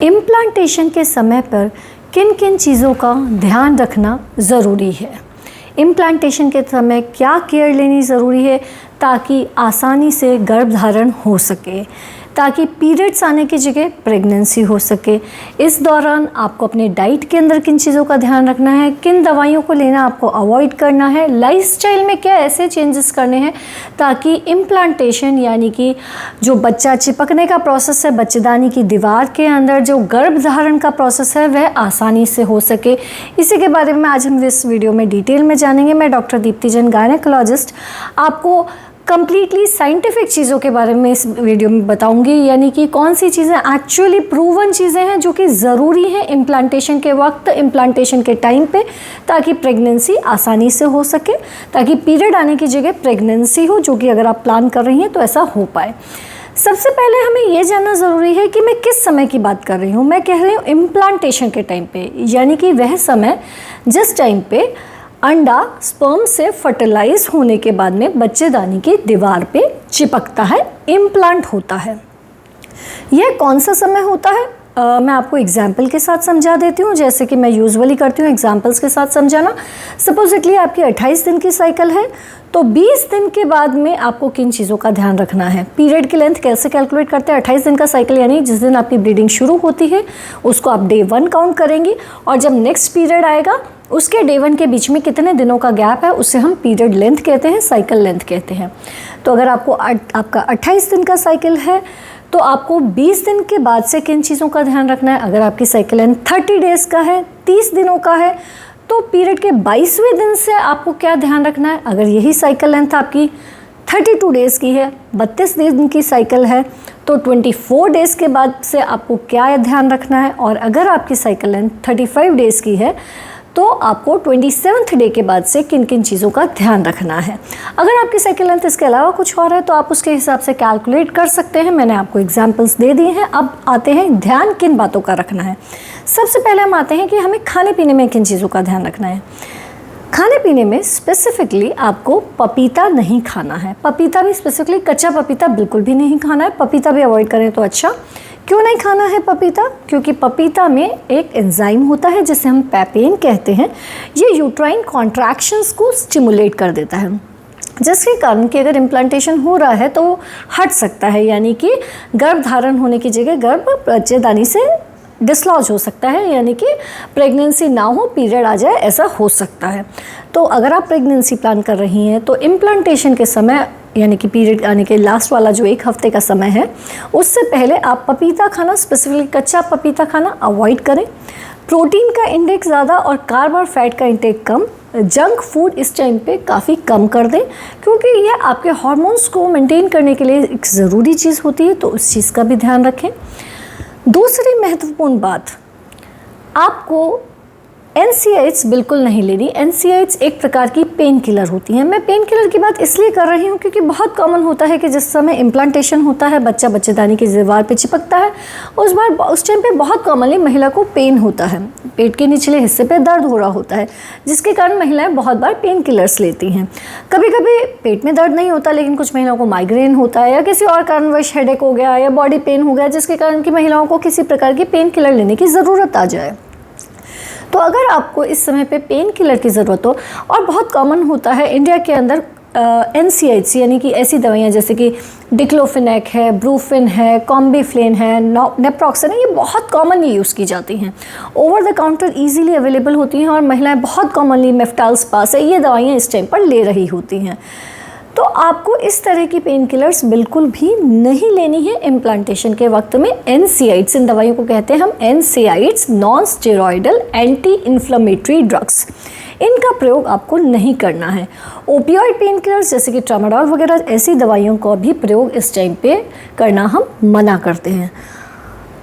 Implantation के समय पर किन किन चीज़ों का ध्यान रखना ज़रूरी है। इम्प्लांटेशन के समय क्या केयर लेनी ज़रूरी है ताकि आसानी से गर्भधारण हो सके, ताकि पीरियड्स आने की जगह प्रेगनेंसी हो सके। इस दौरान आपको अपने डाइट के अंदर किन चीज़ों का ध्यान रखना है, किन दवाइयों को लेना आपको अवॉइड करना है, लाइफस्टाइल में क्या ऐसे चेंजेस करने हैं ताकि इम्प्लांटेशन यानी कि जो बच्चा चिपकने का प्रोसेस है, बच्चेदानी की दीवार के अंदर जो गर्भधारण का प्रोसेस है वह आसानी से हो सके। इसी के बारे में आज हम इस वीडियो में डिटेल में जानेंगे। मैं डॉक्टर दीप्ति जैन, गायनेकोलॉजिस्ट, आपको कम्प्लीटली साइंटिफिक चीज़ों के बारे में इस वीडियो में बताऊंगी, यानी कि कौन सी चीज़ें एक्चुअली प्रूवन चीज़ें हैं जो कि ज़रूरी हैं इम्प्लांटेशन के वक्त, इम्प्लांटेशन के टाइम पे, ताकि प्रेगनेंसी आसानी से हो सके, ताकि पीरियड आने की जगह प्रेगनेंसी हो, जो कि अगर आप प्लान कर रही हैं तो ऐसा हो पाए। सबसे पहले हमें ये जानना ज़रूरी है कि मैं किस समय की बात कर रही हूँ। मैं कह रही हूँ इम्प्लांटेशन के टाइम पे, यानी कि वह समय जिस टाइम पे अंडा स्पर्म से फर्टिलाइज होने के बाद में बच्चेदानी की दीवार पे चिपकता है, इम्प्लांट होता है। यह कौन सा समय होता है मैं आपको एग्जाम्पल के साथ समझा देती हूँ, जैसे कि मैं यूजुअली करती हूँ एग्जाम्पल्स के साथ समझाना। सपोजिटली आपकी 28 दिन की साइकिल है, तो 20 दिन के बाद में आपको किन चीज़ों का ध्यान रखना है। पीरियड की लेंथ कैसे कैलकुलेट करते हैं। 28 दिन का साइकिल यानी जिस दिन आपकी ब्लीडिंग शुरू होती है उसको आप डे 1 काउंट करेंगी, और जब नेक्स्ट पीरियड आएगा उसके डे 1 के बीच में कितने दिनों का गैप है उसे हम पीरियड लेंथ कहते हैं, साइकिल लेंथ कहते हैं। तो अगर आपका 28 दिन का साइकिल है तो आपको 20 दिन के बाद से किन चीज़ों का ध्यान रखना है। अगर आपकी साइकिल लेंथ 30 डेज़ का है, 30 दिनों का है, तो पीरियड के 22वें दिन से आपको क्या ध्यान रखना है। अगर यही साइकिल लेंथ आपकी 32 डेज़ की है, 32 दिन की साइकिल है, तो 24 डेज़ के बाद से आपको क्या ध्यान रखना है। और अगर आपकी साइकिल लेंथ 35 डेज़ की है तो आपको 27th डे के बाद से किन किन चीज़ों का ध्यान रखना है। अगर आपकी साइकिल लेंथ इसके अलावा कुछ और है तो आप उसके हिसाब से कैलकुलेट कर सकते हैं। मैंने आपको एग्जांपल्स दे दिए हैं। अब आते हैं ध्यान किन बातों का रखना है। सबसे पहले हम आते हैं कि हमें खाने पीने में किन चीज़ों का ध्यान रखना है। खाने पीने में स्पेसिफिकली आपको पपीता नहीं खाना है। पपीता भी स्पेसिफिकली कच्चा पपीता बिल्कुल भी नहीं खाना है। पपीता भी अवॉइड करें तो अच्छा। क्यों नहीं खाना है पपीता? क्योंकि पपीता में एक एंजाइम होता है जिसे हम पैपेन कहते हैं। ये यूट्राइन कॉन्ट्रैक्शंस को स्टिमुलेट कर देता है, जिसके कारण कि अगर इम्प्लांटेशन हो रहा है तो हट सकता है, यानी कि गर्भधारण होने की जगह गर्भ बच्चेदानी से डिसलॉज हो सकता है, यानी कि प्रेगनेंसी ना हो, पीरियड आ जाए, ऐसा हो सकता है। तो अगर आप प्रेगनेंसी प्लान कर रही हैं तो इम्प्लांटेशन के समय यानी कि पीरियड आने के लास्ट वाला जो 1 हफ्ते का समय है उससे पहले आप पपीता खाना, स्पेसिफिकली कच्चा पपीता खाना अवॉइड करें। प्रोटीन का इंटेक ज़्यादा और कार्ब और फैट का इंटेक कम। जंक फूड इस टाइम पे काफ़ी कम कर दें, क्योंकि यह आपके हार्मोन्स को मेंटेन करने के लिए एक ज़रूरी चीज़ होती है, तो उस चीज़ का भी ध्यान रखें। दूसरी महत्वपूर्ण बात, आपको NSAIDs बिल्कुल नहीं लेनी। NSAIDs एक प्रकार की पेन किलर होती हैं। मैं पेन किलर की बात इसलिए कर रही हूँ क्योंकि बहुत कॉमन होता है कि जिस समय इम्प्लांटेशन होता है, बच्चा बच्चेदानी की दीवार पे चिपकता है, उस टाइम पे बहुत कॉमनली महिला को पेन होता है, पेट के निचले हिस्से पे दर्द हो रहा होता है, जिसके कारण महिलाएं बहुत बार पेन किलर्स लेती हैं। कभी कभी पेट में दर्द नहीं होता, लेकिन कुछ महिलाओं को माइग्रेन होता है या किसी और कारणवश हेडेक हो गया या बॉडी पेन हो गया, जिसके कारण कि महिलाओं को किसी प्रकार की पेन किलर लेने की ज़रूरत आ जाए। तो अगर आपको इस समय पे पेन किलर की ज़रूरत हो, और बहुत कॉमन होता है इंडिया के अंदर NSAIDs यानी कि ऐसी दवाइयाँ जैसे कि डिक्लोफिनेक है, ब्रूफिन है, कॉम्बीफ्लेन है, नेप्रोक्सन है, ये बहुत कॉमनली यूज़ की जाती हैं, over the counter easily available होती हैं, और महिलाएं बहुत कॉमनली मेफ्टाल स्पास है, ये दवाइयाँ इस टाइम पर ले रही होती हैं। तो आपको इस तरह की पेन किलर्स बिल्कुल भी नहीं लेनी है इम्प्लांटेशन के वक्त में। NSAIDs, इन दवाइयों को कहते हैं हम NSAIDs, non steroidal anti inflammatory drugs, इनका प्रयोग आपको नहीं करना है। ओपियोइड पेन किलर्स जैसे कि ट्रामाडोल वगैरह ऐसी दवाइयों का भी प्रयोग इस टाइम पे करना हम मना करते हैं।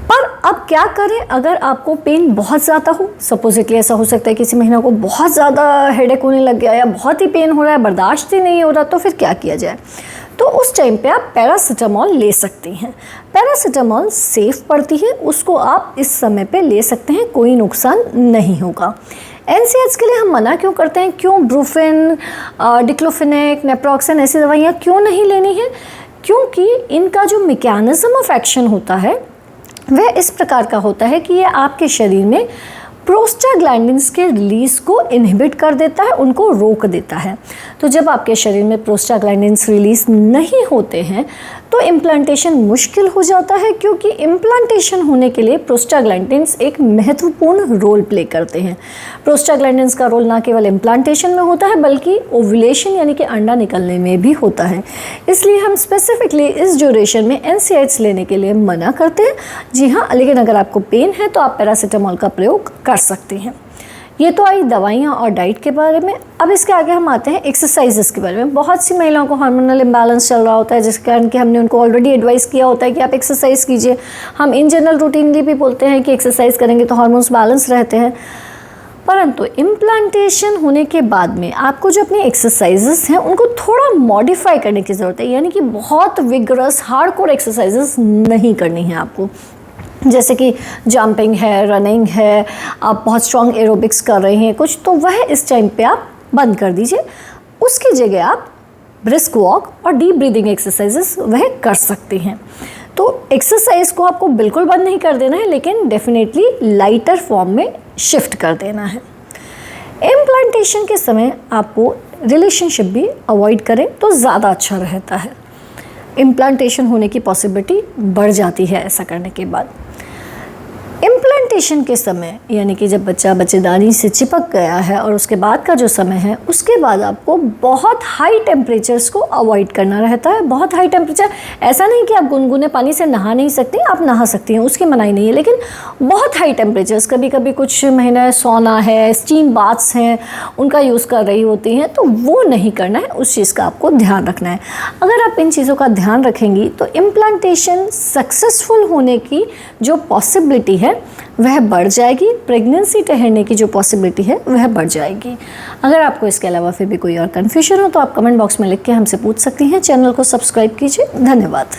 पर अब क्या करें अगर आपको पेन बहुत ज़्यादा हो। सपोजिटली ऐसा हो सकता है किसी महिला को बहुत ज़्यादा हेडेक होने लग गया या बहुत ही पेन हो रहा है, बर्दाश्त ही नहीं हो रहा, तो फिर क्या किया जाए। तो उस टाइम पे आप पैरासीटामोल ले सकती हैं। पैरासीटामोल सेफ़ पड़ती है, उसको आप इस समय पे ले सकते हैं, कोई नुकसान नहीं होगा। NSAIDs के लिए हम मना क्यों करते हैं? क्यों ब्रूफिन, डिक्लोफिनेक, नेप्रोक्सन ऐसी दवाइयाँ क्यों नहीं लेनी है? क्योंकि इनका जो मैकेनिज्म ऑफ एक्शन होता है वह इस प्रकार का होता है कि ये आपके शरीर में प्रोस्टाग्लैंडिन्स के रिलीज़ को इनहिबिट कर देता है, उनको रोक देता है। तो जब आपके शरीर में प्रोस्टाग्लैंडिन्स रिलीज़ नहीं होते हैं तो इम्प्लांटेशन मुश्किल हो जाता है, क्योंकि इम्प्लांटेशन होने के लिए प्रोस्टाग्लैंडिन्स एक महत्वपूर्ण रोल प्ले करते हैं। प्रोस्टाग्लैंडिन्स का रोल ना केवल इम्प्लांटेशन में होता है बल्कि ओव्यूलेशन यानी कि अंडा निकलने में भी होता है। इसलिए हम स्पेसिफिकली इस ड्यूरेशन में NSAIDs लेने के लिए मना करते हैं। जी हाँ, लेकिन अगर आपको पेन है तो आप पैरासीटामोल का प्रयोग कर सकते हैं। ये तो आई दवाइयाँ और डाइट के बारे में। अब इसके आगे हम आते हैं एक्सरसाइजेस के बारे में। बहुत सी महिलाओं को हार्मोनल इम्बैलेंस चल रहा होता है, जिसके कारण कि हमने उनको ऑलरेडी एडवाइस किया होता है कि आप एक्सरसाइज कीजिए। हम इन जनरल रूटीनली भी बोलते हैं कि एक्सरसाइज करेंगे तो हार्मोन्स बैलेंस रहते हैं, परंतु इम्प्लांटेशन होने के बाद में आपको जो अपनी एक्सरसाइजेस हैं उनको थोड़ा मॉडिफाई करने की ज़रूरत है। यानी कि बहुत विगरस हार्डकोर एक्सरसाइजेस नहीं करनी है आपको, जैसे कि जंपिंग है, रनिंग है, आप बहुत स्ट्रॉन्ग एरोबिक्स कर रहे हैं कुछ, तो वह इस टाइम पे आप बंद कर दीजिए। उसकी जगह आप ब्रिस्क वॉक और डीप ब्रीदिंग एक्सरसाइजेस वह कर सकते हैं। तो एक्सरसाइज को आपको बिल्कुल बंद नहीं कर देना है, लेकिन डेफिनेटली लाइटर फॉर्म में शिफ्ट कर देना है। इम्प्लांटेशन के समय आपको रिलेशनशिप भी अवॉइड करें तो ज़्यादा अच्छा रहता है। इम्प्लांटेशन होने की पॉसिबिलिटी बढ़ जाती है ऐसा करने के बाद। इम्प्लांटेशन के समय यानी कि जब बच्चा बच्चेदानी से चिपक गया है और उसके बाद का जो समय है, उसके बाद आपको बहुत हाई टेम्परेचर्स को अवॉइड करना रहता है। बहुत हाई टेम्परेचर, ऐसा नहीं कि आप गुनगुने पानी से नहा नहीं सकते, आप नहा सकती हैं, उसकी मनाही नहीं है, लेकिन बहुत हाई टेम्परेचर्स, कभी कभी कुछ महीना सोना है, स्टीम बाथ्स हैं, उनका यूज़ कर रही होती हैं, तो वो नहीं करना है। उस चीज़ का आपको ध्यान रखना है। अगर आप इन चीज़ों का ध्यान रखेंगी तो इम्प्लांटेशन सक्सेसफुल होने की जो पॉसिबिलिटी है वह बढ़ जाएगी। प्रेगनेंसी ठहरने की जो पॉसिबिलिटी है वह बढ़ जाएगी। अगर आपको इसके अलावा फिर भी कोई और कन्फ्यूजन हो तो आप कमेंट बॉक्स में लिख के हमसे पूछ सकती हैं। चैनल को सब्सक्राइब कीजिए। धन्यवाद।